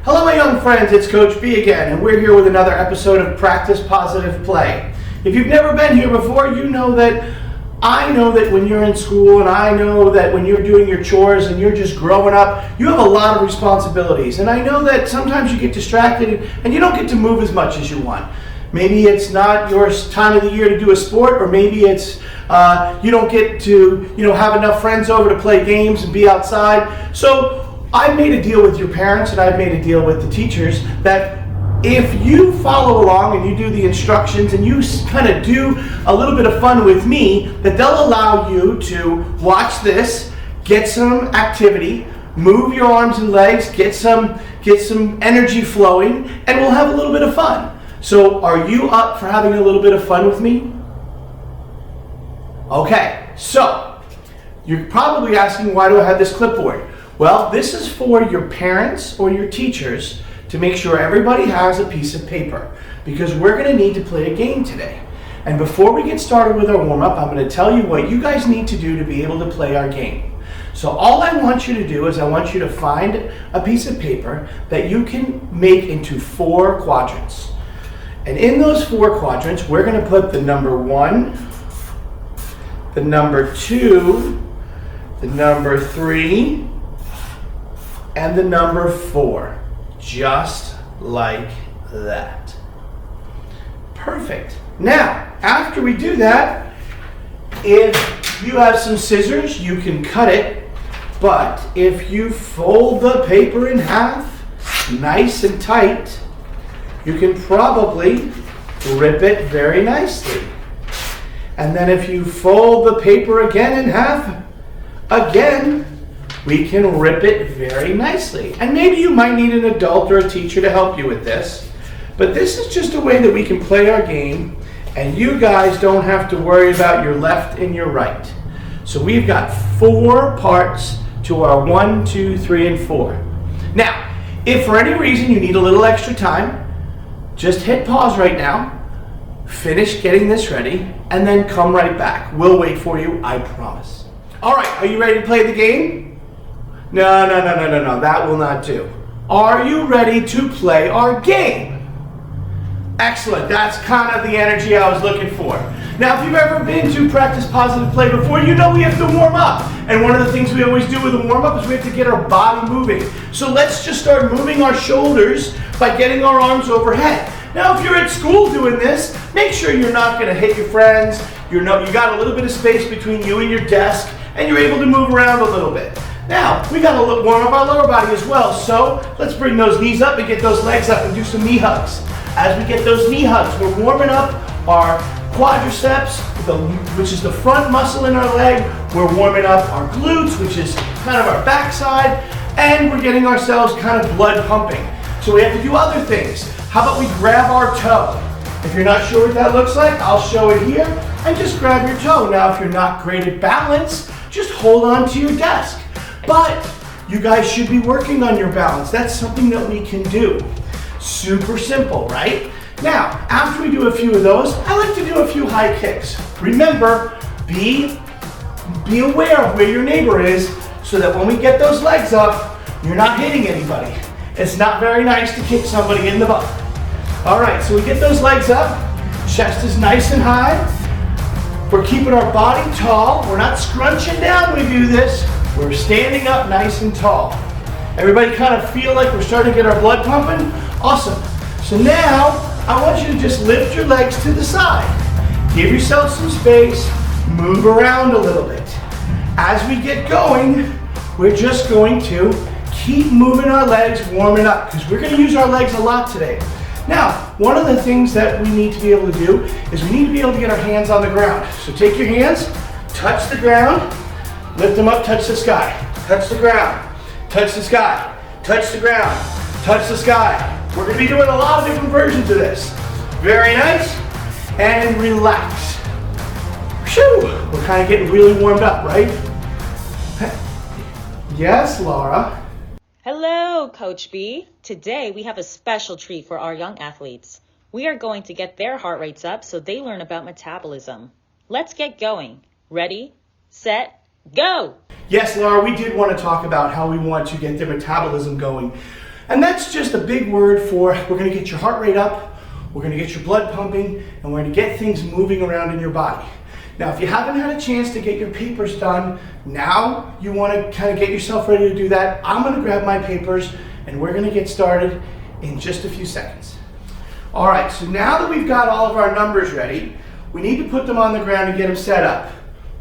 Hello my young friends, it's Coach B again, and we're here with another episode of Practice Positive Play. If you've never been here before, I know that when you're in school, and I know that when you're doing your chores and you're just growing up, you have a lot of responsibilities. And I know that sometimes you get distracted and you don't get to move as much as you want. Maybe it's not your time of the year to do a sport, or maybe it's you don't get to have enough friends over to play games and be outside. So I've made a deal with your parents and I've made a deal with the teachers that if you follow along and you do the instructions and you kind of do a little bit of fun with me, that they'll allow you to watch this, get some activity, move your arms and legs, get some energy flowing, and we'll have a little bit of fun. So are you up for having a little bit of fun with me? Okay, so you're probably asking, why do I have this clipboard? Well, this is for your parents or your teachers to make sure everybody has a piece of paper, because we're going to need to play a game today. And before we get started with our warm-up, I'm going to tell you what you guys need to do to be able to play our game. So all I want you to do is I want you to find a piece of paper that you can make into 4 quadrants. And in those 4 quadrants, we're going to put the number 1, the number 2, the number 3, and the number 4, just like that. Perfect. Now, after we do that, if you have some scissors, you can cut it, but if you fold the paper in half, nice and tight, you can probably rip it very nicely. And then if you fold the paper again in half, again, we can rip it very nicely. And maybe you might need an adult or a teacher to help you with this, but this is just a way that we can play our game and you guys don't have to worry about your left and your right. So we've got 4 parts to our 1, 2, 3, and 4. Now, if for any reason you need a little extra time, just hit pause right now, finish getting this ready, and then come right back. We'll wait for you, I promise. All right, are you ready to play the game? No, that will not do. Are you ready to play our game? Excellent, that's kind of the energy I was looking for. Now, if you've ever been to Practice Positive Play before, you know we have to warm up. And one of the things we always do with a warm up is we have to get our body moving. So let's just start moving our shoulders by getting our arms overhead. Now, if you're at school doing this, make sure you're not going to hit your friends. You got a little bit of space between you and your desk, and you're able to move around a little bit. Now, we got to warm up our lower body as well, so let's bring those knees up and get those legs up and do some knee hugs. As we get those knee hugs, we're warming up our quadriceps, which is the front muscle in our leg. We're warming up our glutes, which is kind of our backside, and we're getting ourselves kind of blood pumping. So we have to do other things. How about we grab our toe? If you're not sure what that looks like, I'll show it here, and just grab your toe. Now, if you're not great at balance, just hold on to your desk. But you guys should be working on your balance. That's something that we can do. Super simple, right? Now, after we do a few of those, I like to do a few high kicks. Remember, be aware of where your neighbor is so that when we get those legs up, you're not hitting anybody. It's not very nice to kick somebody in the butt. All right, so we get those legs up, chest is nice and high. We're keeping our body tall. We're not scrunching down when we do this. We're standing up nice and tall. Everybody kind of feel like we're starting to get our blood pumping? Awesome. So now, I want you to just lift your legs to the side. Give yourself some space, move around a little bit. As we get going, we're just going to keep moving our legs, warming up, because we're going to use our legs a lot today. Now, one of the things that we need to be able to do is we need to be able to get our hands on the ground. So take your hands, touch the ground, lift them up, touch the sky, touch the ground, touch the sky, touch the ground, touch the sky. We're going to be doing a lot of different versions of this. Very nice, and relax. Whew, we're kind of getting really warmed up, right? Yes, Laura? Hello, Coach B. Today we have a special treat for our young athletes. We are going to get their heart rates up so they learn about metabolism. Let's get going. Ready, set, go! Yes, Laura, we did want to talk about how we want to get their metabolism going. And that's just a big word for we're going to get your heart rate up, we're going to get your blood pumping, and we're going to get things moving around in your body. Now, if you haven't had a chance to get your papers done, now you want to kind of get yourself ready to do that. I'm going to grab my papers and we're going to get started in just a few seconds. All right, so now that we've got all of our numbers ready, we need to put them on the ground and get them set up.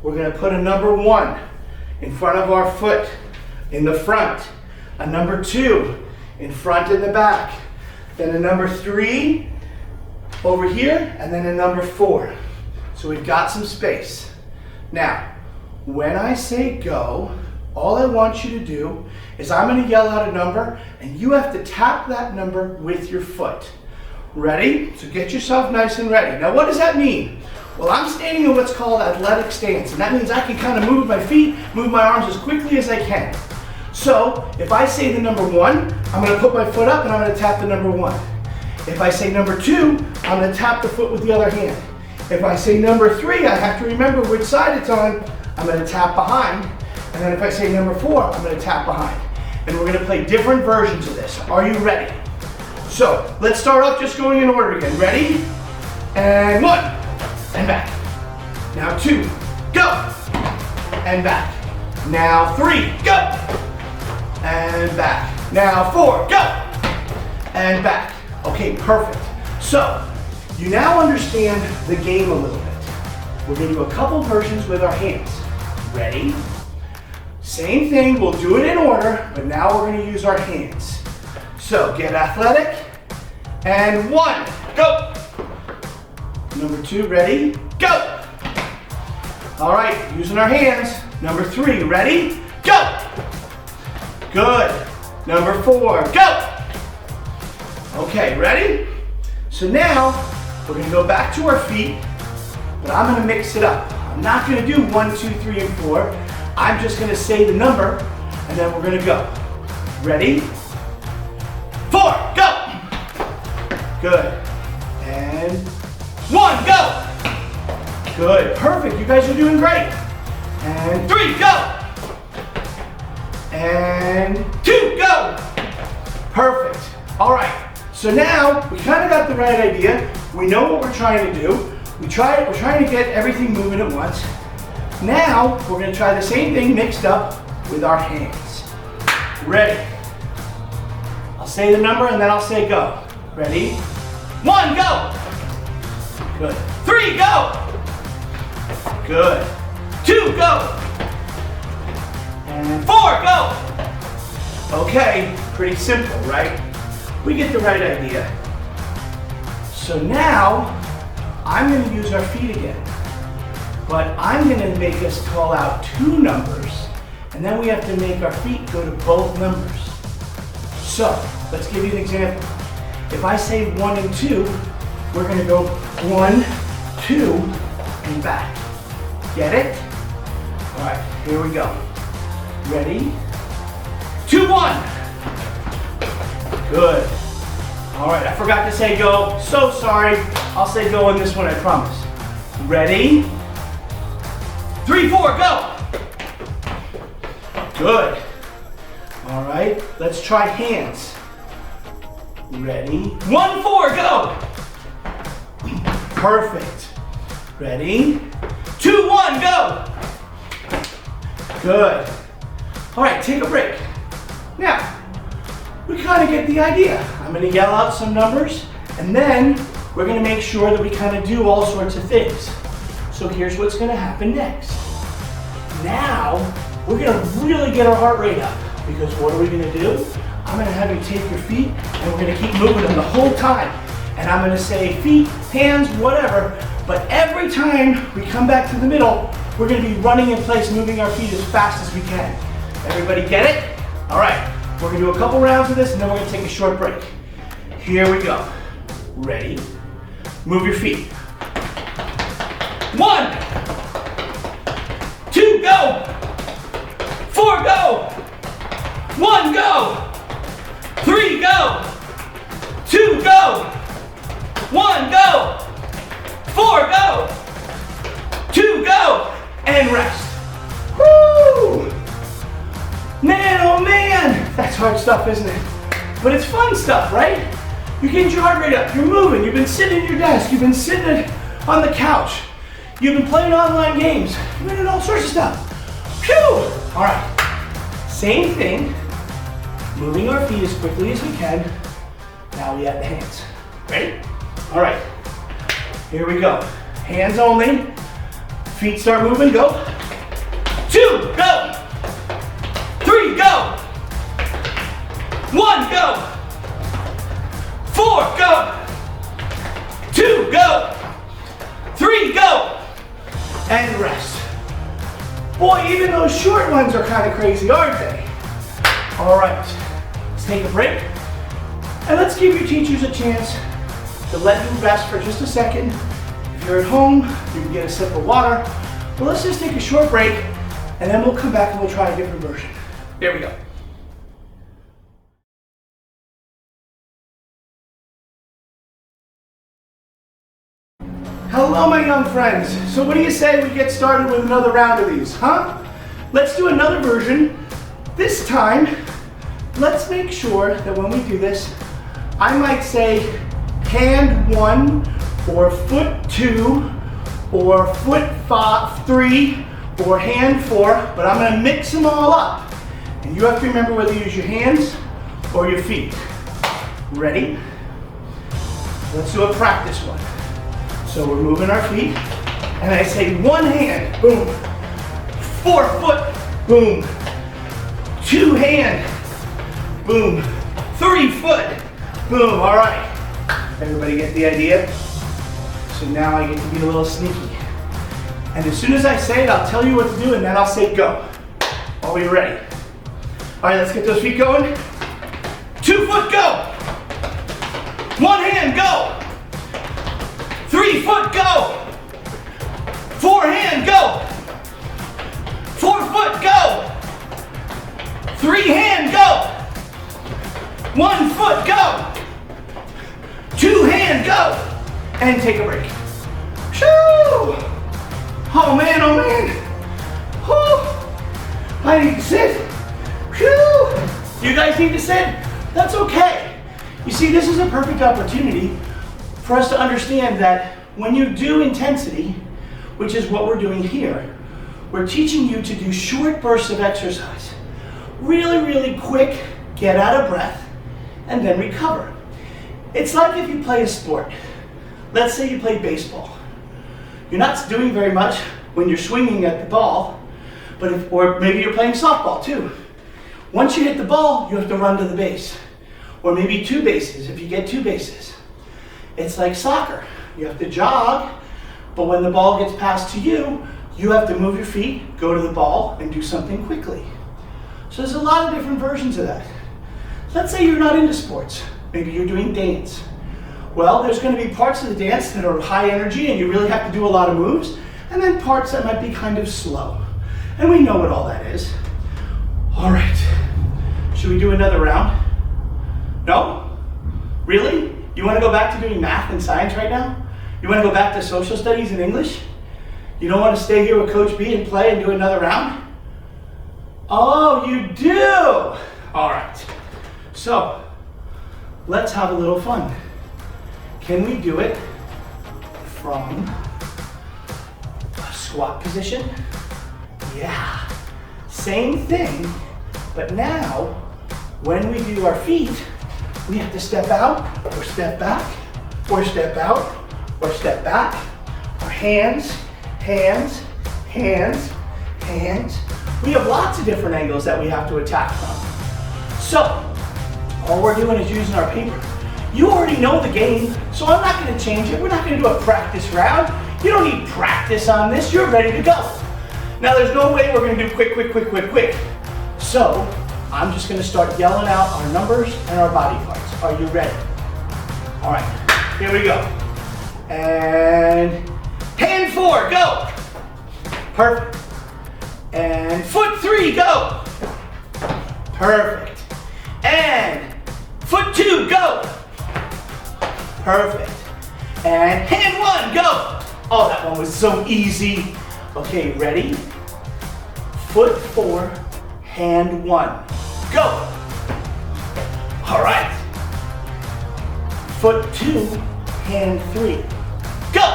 We're going to put a number 1 in front of our foot in the front, a number 2 in front and the back, then a number 3 over here, and then a number 4. So we've got some space. Now, when I say go, all I want you to do is I'm going to yell out a number and you have to tap that number with your foot. Ready? So get yourself nice and ready. Now what does that mean? Well, I'm standing in what's called athletic stance, and that means I can kind of move my feet, move my arms as quickly as I can. So if I say the number 1, I'm going to put my foot up and I'm going to tap the number 1. If I say number 2, I'm going to tap the foot with the other hand. If I say number 3, I have to remember which side it's on. I'm going to tap behind. And then if I say number 4, I'm going to tap behind. And we're going to play different versions of this. Are you ready? So let's start off just going in order again. Ready? And 1, and back. Now 2, go, and back. Now 3, go, and back. Now 4, go, and back. Okay, perfect. So you now understand the game a little bit. We're going to do a couple versions with our hands. Ready? Same thing, we'll do it in order, but now we're going to use our hands. So get athletic, and 1, go. Number 2, ready, go. All right, using our hands. Number 3, ready, go. Good. Number 4, go. Okay, ready? So now, we're going to go back to our feet, but I'm going to mix it up. I'm not going to do 1, 2, 3, and 4. I'm just going to say the number, and then we're going to go. Ready? 4, go! Good. And 1, go! Good, perfect, you guys are doing great. And 3, go! And 2, go! Perfect. All right, so now we kind of got the right idea. We know what we're trying to do. We're trying to get everything moving at once. Now, we're going to try the same thing mixed up with our hands. Ready? I'll say the number and then I'll say go. Ready? 1, go! Good. 3, go! Good. 2, go! And 4, go! Okay, pretty simple, right? We get the right idea. So now, I'm going to use our feet again. But I'm going to make us call out 2 numbers, and then we have to make our feet go to both numbers. So, let's give you an example. If I say 1 and 2, we're going to go 1, 2, and back. Get it? All right, here we go. Ready? 2, 1. Good. All right, I forgot to say go. So sorry. I'll say go on this one, I promise. Ready? 3, 4, go! Good. All right, let's try hands. Ready? 1, 4, go! Perfect. Ready? 2, 1, go! Good. All right, take a break. Now, we kind of get the idea. I'm going to yell out some numbers, and then we're going to make sure that we kind of do all sorts of things. So here's what's going to happen next. Now, we're going to really get our heart rate up, because what are we going to do? I'm going to have you take your feet, and we're going to keep moving them the whole time. And I'm going to say feet, hands, whatever, but every time we come back to the middle, we're going to be running in place, moving our feet as fast as we can. Everybody get it? All right, we're going to do a couple rounds of this, and then we're going to take a short break. Here we go. Ready? Move your feet. 1, 2, go! 4, go! 1, go! 3, go! 2, go! 1, go! 4, go! 2, go! And rest. Woo! Man, oh man! That's hard stuff, isn't it? But it's fun stuff, right? You're getting your heart rate up, you're moving, you've been sitting at your desk, you've been sitting on the couch, you've been playing online games, you've been doing all sorts of stuff. Phew! All right, same thing, moving our feet as quickly as we can. Now we have the hands. Ready? All right, here we go. Hands only, feet start moving, go. 2, go. 3, go. 1, go. 4, go. 2, go. 3, go. And rest. Boy, even those short ones are kind of crazy, aren't they? All right, let's take a break. And let's give your teachers a chance to let you rest for just a second. If you're at home, you can get a sip of water. But let's just take a short break, and then we'll come back and we'll try a different version. There we go. Hello, my young friends. So what do you say we get started with another round of these, huh? Let's do another version. This time, let's make sure that when we do this, I might say hand 1, or foot 2, or foot 3, or hand 4, but I'm gonna mix them all up. And you have to remember whether you use your hands or your feet. Ready? Let's do a practice one. So we're moving our feet, and I say 1 hand, boom. 4 foot, boom. 2 hand, boom. 3 foot, boom. All right. Everybody get the idea? So now I get to be a little sneaky. And as soon as I say it, I'll tell you what to do, and then I'll say go. Are we ready? All right, let's get those feet going. 2 foot, go. 1 hand, go. 3 foot, go. 4 hand, go. 4 foot, go. 3 hand, go. 1 foot, go. 2 hand, go. And take a break. Shoo! Oh man, oh man. Whew. I need to sit. Whew. You guys need to sit? That's okay. You see, this is a perfect opportunity for us to understand that when you do intensity, which is what we're doing here, we're teaching you to do short bursts of exercise. Really, really quick, get out of breath, and then recover. It's like if you play a sport. Let's say you play baseball. You're not doing very much when you're swinging at the ball, or maybe you're playing softball too. Once you hit the ball, you have to run to the base. Or maybe 2 bases if you get 2 bases. It's like soccer. You have to jog, but when the ball gets passed to you, you have to move your feet, go to the ball, and do something quickly. So there's a lot of different versions of that. Let's say you're not into sports. Maybe you're doing dance. Well, there's going to be parts of the dance that are high energy and you really have to do a lot of moves, and then parts that might be kind of slow. And we know what all that is. All right, should we do another round? No? Really? You want to go back to doing math and science right now? You want to go back to social studies and English? You don't want to stay here with Coach B and play and do another round? Oh, you do? All right, so let's have a little fun. Can we do it from a squat position? Yeah, same thing, but now when we do our feet, we have to step out or step back or step out or step back. Our hands, hands, hands, hands. We have lots of different angles that we have to attack from. So, all we're doing is using our paper. You already know the game, so I'm not going to change it. We're not going to do a practice round. You don't need practice on this. You're ready to go. Now, there's no way we're going to do quick, quick, quick, quick, quick. So, I'm just going to start yelling out our numbers and our body parts. Are you ready? All right, here we go. And hand 4, go. Perfect. And foot 3, go. Perfect. And foot 2, go. Perfect. And hand 1, go. Oh, that one was so easy. Okay, ready? Foot 4, hand 1, go. All right. Foot 2, hand 3. Go!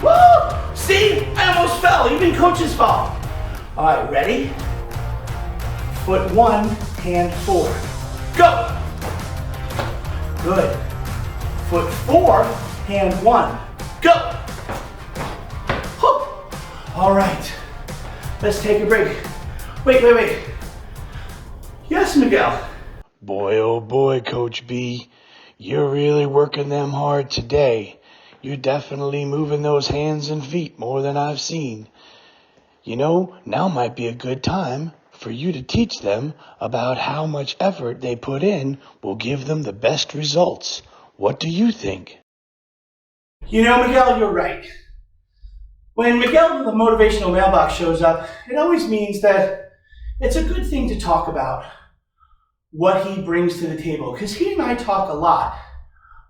Woo! See? I almost fell. Even coaches fall. All right, ready? Foot 1, hand 4. Go! Good. Foot 4, hand 1. Go! Whew. All right. Let's take a break. Wait. Yes, Miguel. Boy, oh boy, Coach B, you're really working them hard today. You're definitely moving those hands and feet more than I've seen. You know, now might be a good time for you to teach them about how much effort they put in will give them the best results. What do you think? You know, Miguel, you're right. When Miguel, the motivational mailbox, shows up, it always means that it's a good thing to talk about what he brings to the table. Because he and I talk a lot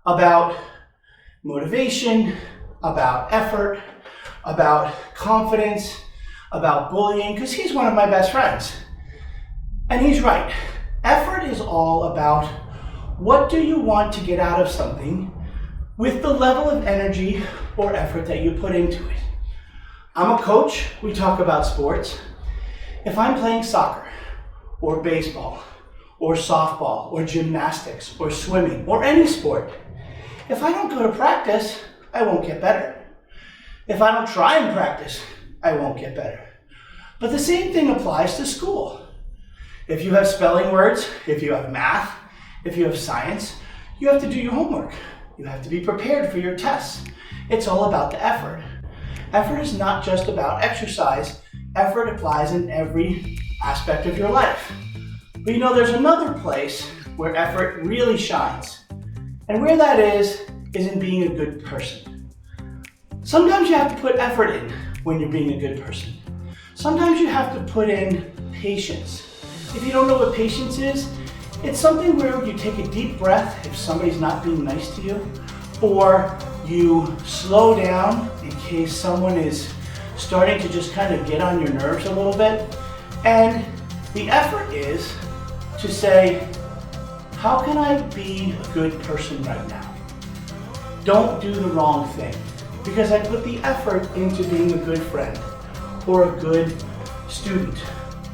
about motivation, about effort, about confidence, about bullying, because he's one of my best friends. And he's right. Effort is all about what do you want to get out of something with the level of energy or effort that you put into it. I'm a coach. We talk about sports. If I'm playing soccer or baseball or softball or gymnastics or swimming or any sport, if I don't go to practice, I won't get better. If I don't try and practice, I won't get better. But the same thing applies to school. If you have spelling words, if you have math, if you have science, you have to do your homework. You have to be prepared for your tests. It's all about the effort. Effort is not just about exercise. Effort applies in every aspect of your life. But you know, there's another place where effort really shines. And where that is in being a good person. Sometimes you have to put effort in when you're being a good person. Sometimes you have to put in patience. If you don't know what patience is, it's something where you take a deep breath if somebody's not being nice to you, or you slow down in case someone is starting to just kind of get on your nerves a little bit. And the effort is to say, how can I be a good person right now? Don't do the wrong thing, because I put the effort into being a good friend, or a good student,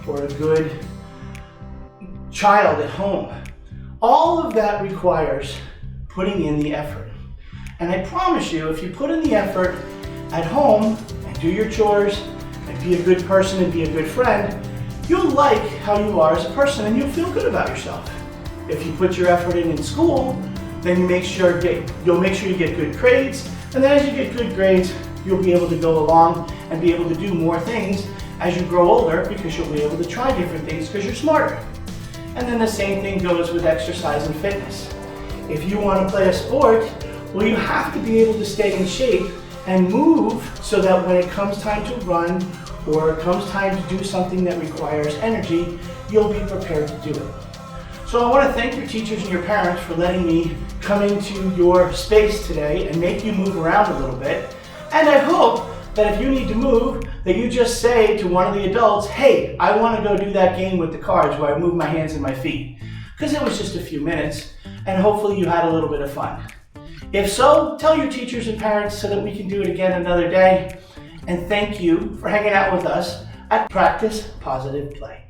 or a good child at home. All of that requires putting in the effort. And I promise you, if you put in the effort at home and do your chores and be a good person and be a good friend, you'll like how you are as a person and you'll feel good about yourself. If you put your effort in school, then you'll make sure you get good grades, and then as you get good grades, you'll be able to go along and be able to do more things as you grow older, because you'll be able to try different things because you're smarter. And then the same thing goes with exercise and fitness. If you want to play a sport, well, you have to be able to stay in shape and move so that when it comes time to run or it comes time to do something that requires energy, you'll be prepared to do it. So I want to thank your teachers and your parents for letting me come into your space today and make you move around a little bit. And I hope that if you need to move, that you just say to one of the adults, hey, I want to go do that game with the cards where I move my hands and my feet. Because it was just a few minutes, and hopefully you had a little bit of fun. If so, tell your teachers and parents so that we can do it again another day. And thank you for hanging out with us at Practice Positive Play.